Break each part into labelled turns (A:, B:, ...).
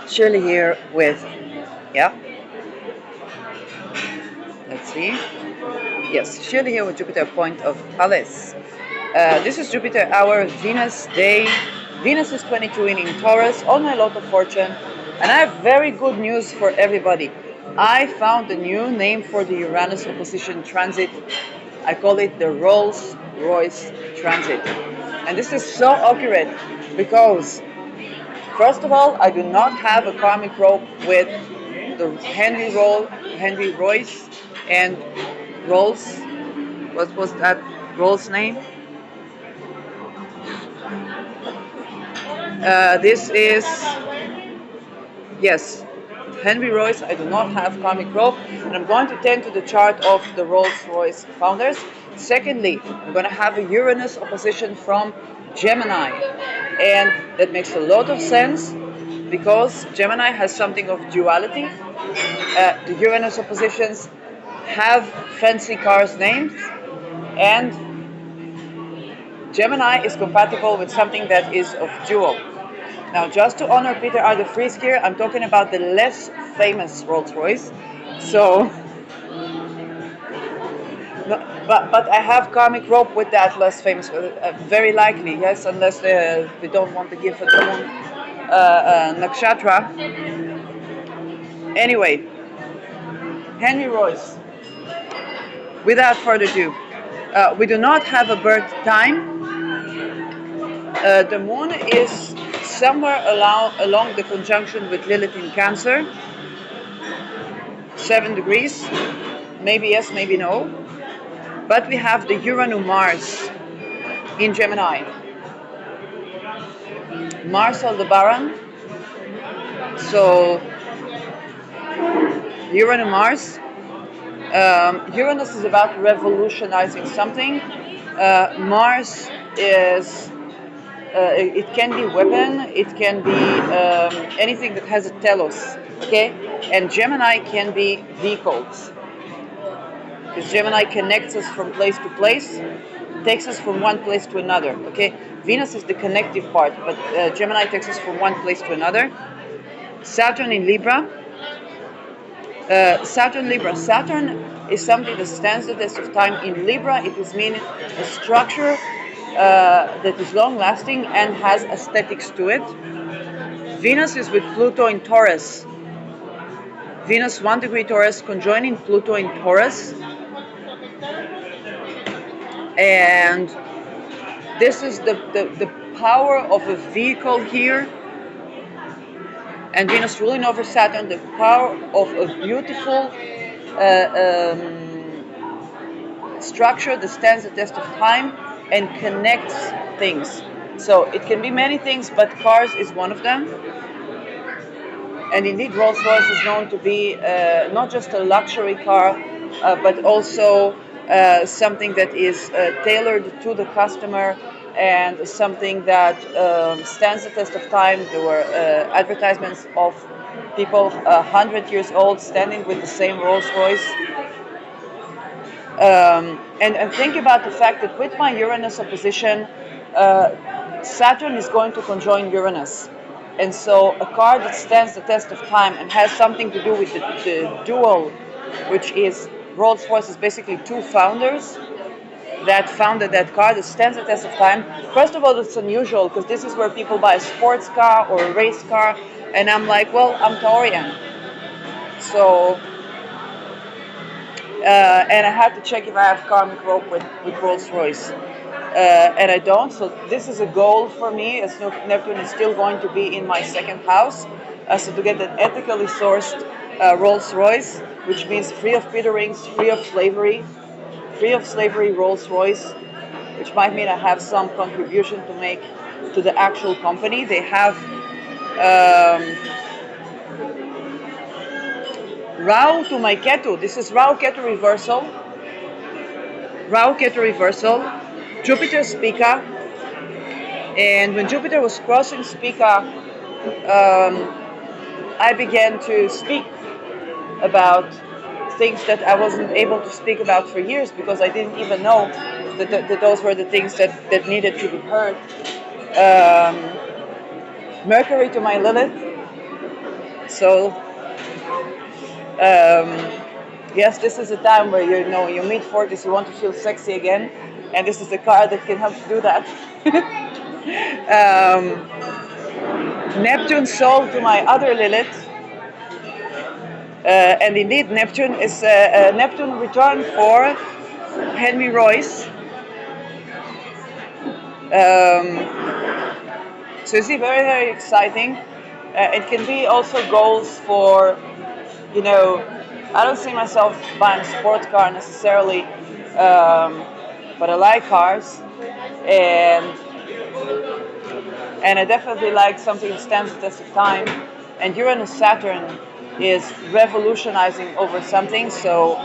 A: Shirley here with, yeah, let's see. Yes, Shirley here with Jupiter point of Palace. This is Jupiter hour, Venus day. Venus is 22 in Taurus, on my lot of fortune. And I have very good news for everybody. I found a new name for the Uranus opposition transit. I call it the Rolls-Royce transit. And this is so accurate because, first of all, I do not have a karmic rope with the Henry Royce and Rolls. What was that Rolls name? This is, yes, Henry Royce. I do not have karmic rope, and I'm going to tend to the chart of the Rolls-Royce founders. Secondly, I'm going to have a Uranus opposition from Gemini, and that makes a lot of sense because Gemini has something of duality. The Uranus oppositions have fancy cars names, and Gemini is compatible with something that is of dual. Now, just to honor Peter R. de Vries here, I'm talking about the less famous Rolls-Royce. So, but I have karmic rope with that less famous, very likely, yes, unless they don't want to give a moon nakshatra. Anyway, Henry Royce. Without further ado, we do not have a birth time. The moon is somewhere along the conjunction with Lilith in Cancer, 7 degrees, maybe yes, maybe no. But we have the Uranus Mars in Gemini. Mars Aldebaran. So Uranus Mars. Uranus is about revolutionizing something. Mars is it can be weapon, it can be anything that has a telos, okay? And Gemini can be vehicles. Because Gemini connects us from place to place, takes us from one place to another, okay? Venus is the connective part, but Gemini takes us from one place to another. Saturn in Libra. Saturn Libra. Saturn is something that stands the test of time. In Libra, it is meaning a structure that is long-lasting and has aesthetics to it. Venus is with Pluto in Taurus. Venus 1 degree Taurus conjoining Pluto in Taurus. And this is the power of a vehicle here. And Venus ruling over Saturn, the power of a beautiful structure that stands the test of time and connects things. So it can be many things, but cars is one of them. And indeed, Rolls-Royce is known to be not just a luxury car, but also something that is tailored to the customer and something that stands the test of time. There were advertisements of people 100 years old standing with the same Rolls-Royce. And think about the fact that with my Uranus opposition, Saturn is going to conjoin Uranus. And so a car that stands the test of time and has something to do with the dual, which is Rolls-Royce is basically two founders that founded that car that stands the test of time. First of all, it's unusual because this is where people buy a sports car or a race car. And I'm like, well, I'm Taurian. So, and I had to check if I have karmic rope with Rolls-Royce. And I don't, so this is a goal for me, as Neptune is still going to be in my second house. So to get an ethically sourced Rolls-Royce, which means free of peterings, free of slavery Rolls-Royce, which might mean I have some contribution to make to the actual company. They have Rahu to my Ketu. This is Rahu Ketu reversal. Rahu Ketu reversal. Jupiter Spica, and when Jupiter was crossing Spica, I began to speak about things that I wasn't able to speak about for years because I didn't even know that those were the things that needed to be heard. Mercury to my Lilith. So um, yes, this is a time where you mid-40s, you want to feel sexy again, and this is the card that can help you do that. Neptune soul to my other Lilith. And indeed, Neptune returned for Henry Royce. So you see, very, very exciting. It can be also goals for, I don't see myself buying a sports car necessarily, but I like cars, and I definitely like something that stands the test of time. And Uranus Saturn is revolutionizing over something. So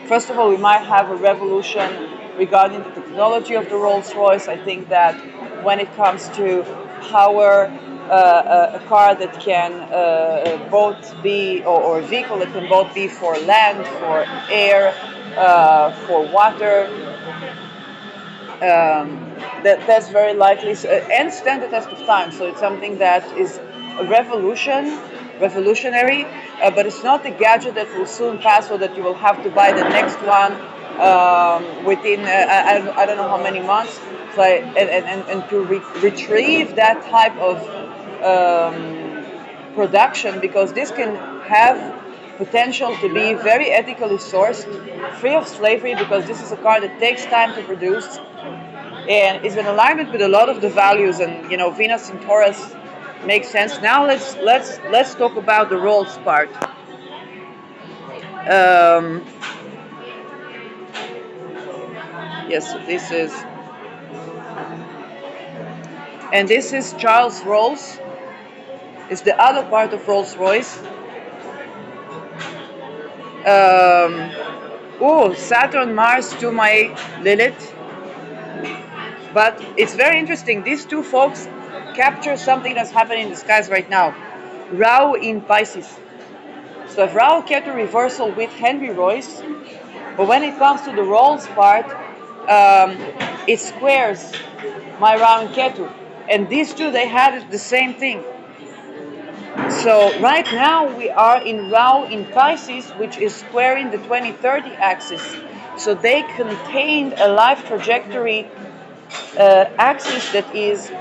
A: first of all, we might have a revolution regarding the technology of the Rolls-Royce. I think that when it comes to power, a car that can both be, or a vehicle that can both be for land, for air, for water, that's very likely, and stand the test of time. So it's something that is a revolutionary, but it's not a gadget that will soon pass, or that you will have to buy the next one within I don't know how many months. So and to retrieve that type of production, because this can have potential to be very ethically sourced, free of slavery, because this is a car that takes time to produce and is in alignment with a lot of the values. And Venus in Taurus makes sense. Now let's talk about the Rolls part. Yes, this is Charles Rolls. It's the other part of Rolls-Royce. Saturn, Mars to my Lilith. But it's very interesting. These two folks capture something that's happening in the skies right now. Rahu in Pisces. So if Rahu Ketu reversal with Henry Royce, but when it comes to the Rolls part, it squares my Rahu and Ketu. And these two, they had the same thing. So right now we are in Rahu in Pisces, which is squaring the 2030 axis. So they contained a life trajectory axis that is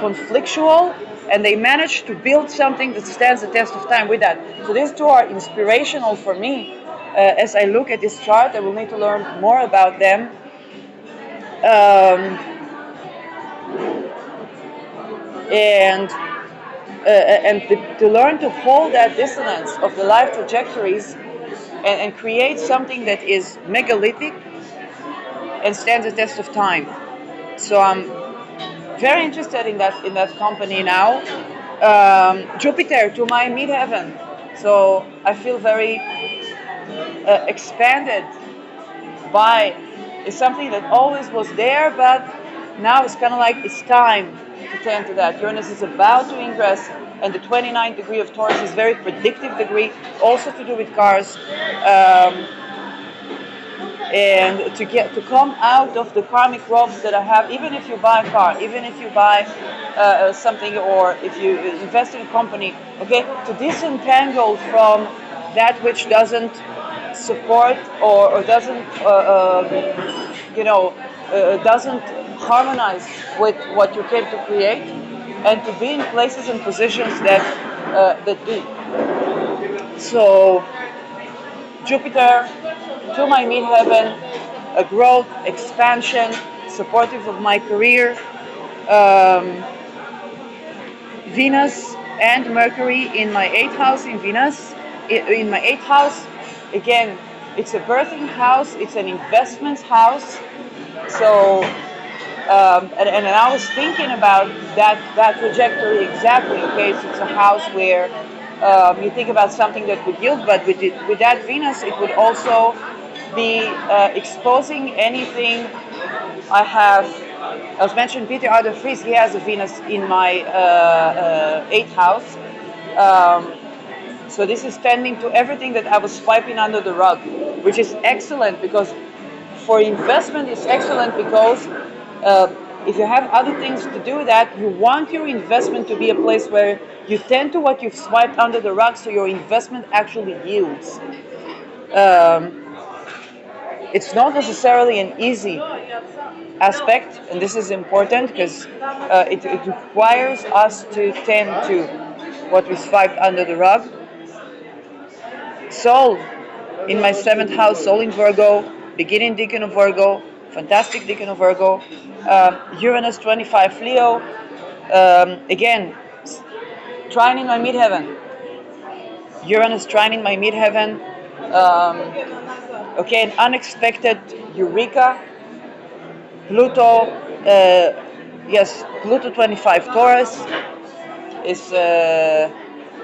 A: conflictual, and they managed to build something that stands the test of time with that. So these two are inspirational for me. As I look at this chart, I will need to learn more about them. And to learn to hold that dissonance of the life trajectories and create something that is megalithic and stands the test of time. So I'm very interested in that company now. Jupiter to my midheaven. So I feel very expanded by. It's something that always was there, but now it's kind of like it's time to tend to that. Uranus is about to ingress, and the 29th degree of Taurus is very predictive degree, also to do with cars. And to come out of the karmic ropes that I have, even if you buy a car, even if you buy something, or if you invest in a company, okay, to disentangle from that which doesn't support or doesn't doesn't harmonize with what you came to create, and to be in places and positions that do. So Jupiter to my midheaven, a growth, expansion, supportive of my career. Venus and Mercury in my 8th house in Venus. In my 8th house, again, it's a birthing house, it's an investments house. So, and I was thinking about that trajectory exactly. Okay, so it's a house where you think about something that would yield, but with that Venus, it would also be exposing anything I have. I was mentioning Peter R. de Vries, he has a Venus in my 8th house. So this is tending to everything that I was swiping under the rug, which is excellent, because for investment it's excellent, because If you have other things to do that, you want your investment to be a place where you tend to what you've swiped under the rug, so your investment actually yields. It's not necessarily an easy aspect, and this is important because it requires us to tend to what we swiped under the rug. Sol in my 7th house, Sol in Virgo, beginning decan of Virgo, fantastic decan of Virgo, Uranus 25 Leo, again, trining my midheaven. Uranus trining my midheaven. Okay, an unexpected eureka. Pluto, yes, Pluto 25 Taurus is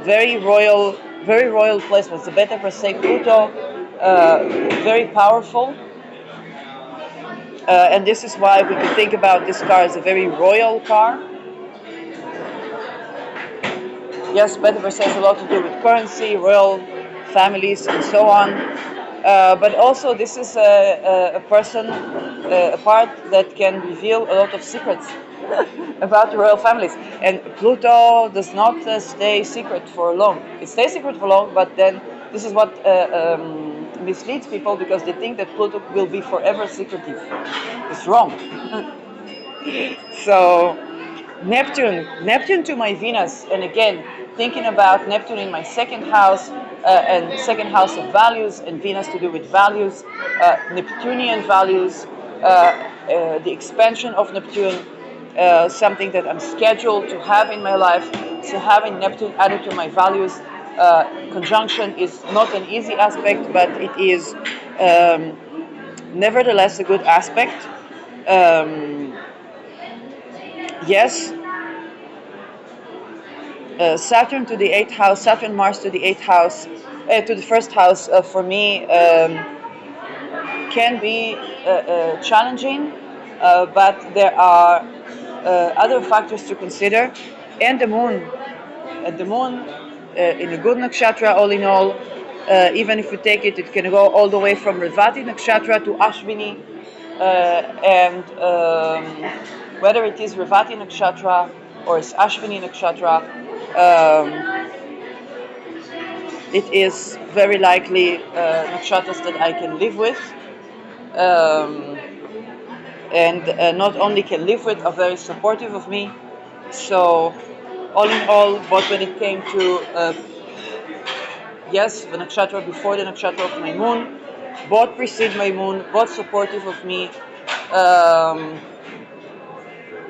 A: very royal placement. It's a beta per se Pluto, very powerful. And this is why we can think about this car as a very royal car. Yes, beta per se has a lot to do with currency, royal families, and so on. But also, this is a person, a part that can reveal a lot of secrets about the royal families. And Pluto does not stay secret for long. It stays secret for long, but then this is what misleads people, because they think that Pluto will be forever secretive. It's wrong. So Neptune to my Venus, and again, thinking about Neptune in my 2nd house, and 2nd house of values, and Venus to do with values, Neptunian values, the expansion of Neptune, something that I'm scheduled to have in my life. So having Neptune added to my values conjunction is not an easy aspect, but it is nevertheless a good aspect. Yes, Saturn to the 8th house, Saturn Mars to the 8th house, to the 1st house for me can be challenging, but there are other factors to consider. And the moon, in a good nakshatra, all in all, even if you take it, it can go all the way from Revati nakshatra to Ashvini, and whether it is Revati nakshatra or it's Ashvini nakshatra, it is very likely nakshatras that I can live with, and not only can live with, are very supportive of me. So all in all, both when it came to yes, the nakshatra before the nakshatra of my moon, both precede my moon, both supportive of me,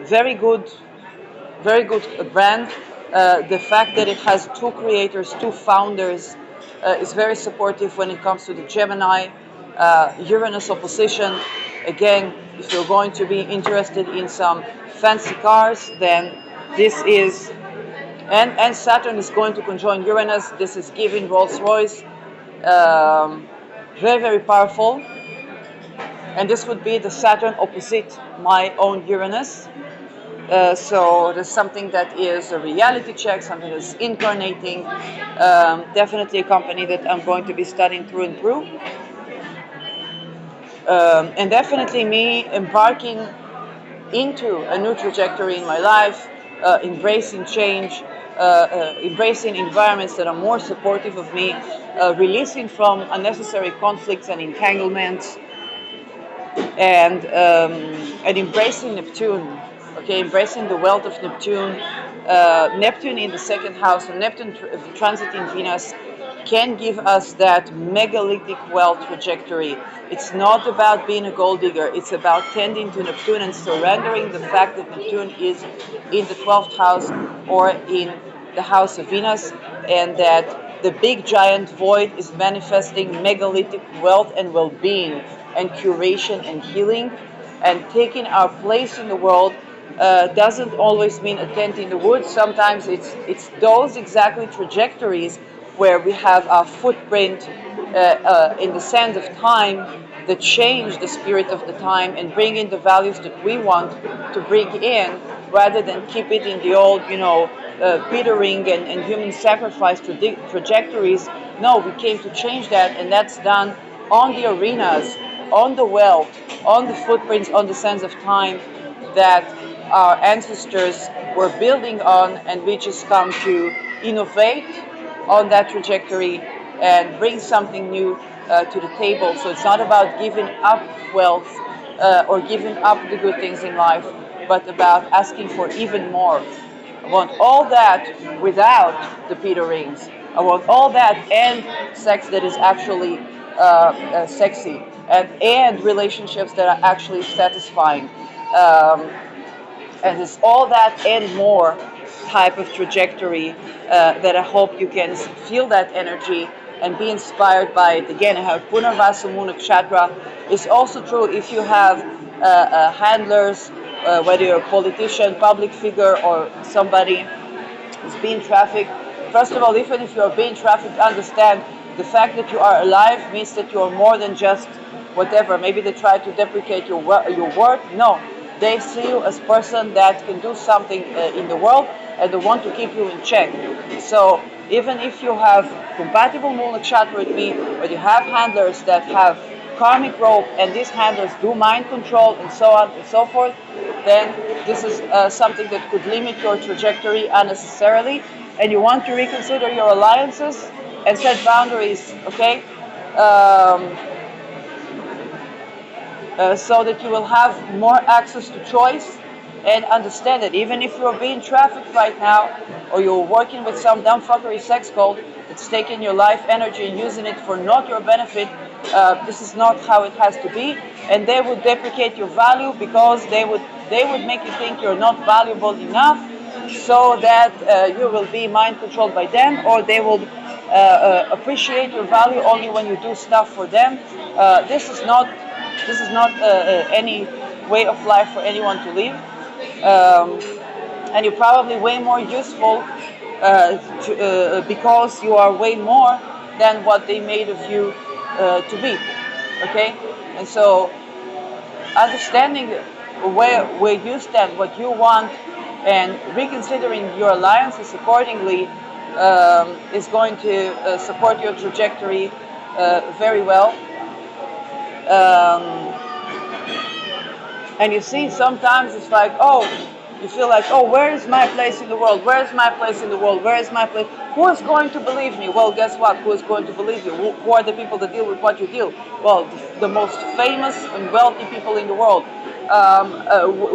A: very good brand. The fact that it has 2 creators, 2 founders, is very supportive when it comes to the Gemini. Uranus opposition, again, if you're going to be interested in some fancy cars, then this is, and Saturn is going to conjoin Uranus. This is giving Rolls-Royce, very, very powerful. And this would be the Saturn opposite my own Uranus. So there's something that is a reality check, something that's incarnating, definitely a company that I'm going to be studying through and through. And definitely me embarking into a new trajectory in my life, embracing change, embracing environments that are more supportive of me, releasing from unnecessary conflicts and entanglements, and embracing Neptune. Okay, embracing the wealth of Neptune. Neptune in the 2nd house, and Neptune transiting Venus can give us that megalithic wealth trajectory. It's not about being a gold digger. It's about tending to Neptune and surrendering the fact that Neptune is in the 12th house or in the house of Venus, and that the big giant void is manifesting megalithic wealth and well-being and curation and healing, and taking our place in the world. Doesn't always mean a tent in the woods. Sometimes it's those exactly trajectories where we have our footprint in the sand of time that change the spirit of the time and bring in the values that we want to bring in, rather than keep it in the old, petering and human sacrifice trajectories. No, we came to change that, and that's done on the arenas, on the wealth, on the footprints, on the sands of time that our ancestors were building on, and we just come to innovate on that trajectory and bring something new to the table. So it's not about giving up wealth or giving up the good things in life, but about asking for even more. I want all that without the Peter rings. I want all that and sex that is actually sexy, and relationships that are actually satisfying. And it's all that and more type of trajectory that I hope you can feel that energy and be inspired by it. Again, I have Punarvasu Moon Nakshatra. It's also true if you have handlers, whether you're a politician, public figure, or somebody who's being trafficked. First of all, even if you're being trafficked, understand the fact that you are alive means that you are more than just whatever. Maybe they try to deprecate your worth. No, they see you as a person that can do something in the world, and they want to keep you in check. So even if you have compatible moon nakshatra with me, but you have handlers that have karmic rope, and these handlers do mind control and so on and so forth, then this is something that could limit your trajectory unnecessarily, and you want to reconsider your alliances and set boundaries, okay? So that you will have more access to choice, and understand that even if you're being trafficked right now, or you're working with some dumb fuckery sex cult that's taking your life energy and using it for not your benefit, this is not how it has to be, and they would deprecate your value because they would make you think you're not valuable enough, so that you will be mind controlled by them, or they will appreciate your value only when you do stuff for them. This is not any way of life for anyone to live. And you're probably way more useful because you are way more than what they made of you to be. Okay? And so understanding where you stand, what you want, and reconsidering your alliances accordingly is going to support your trajectory very well. And you see, sometimes it's like, oh, you feel like, oh, where is my place in the world? Where is my place in the world? Where is my place? Who is going to believe me? Well, guess what? Who is going to believe you? Who are the people that deal with what you deal? Well, the most famous and wealthy people in the world.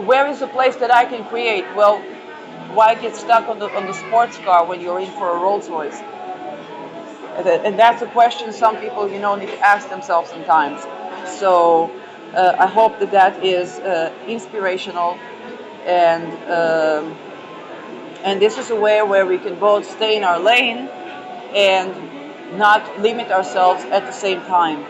A: Where is the place that I can create? Well, why get stuck on the sports car when you're in for a Rolls Royce? And that's a question some people, need to ask themselves sometimes. So I hope that is inspirational, and this is a way where we can both stay in our lane and not limit ourselves at the same time.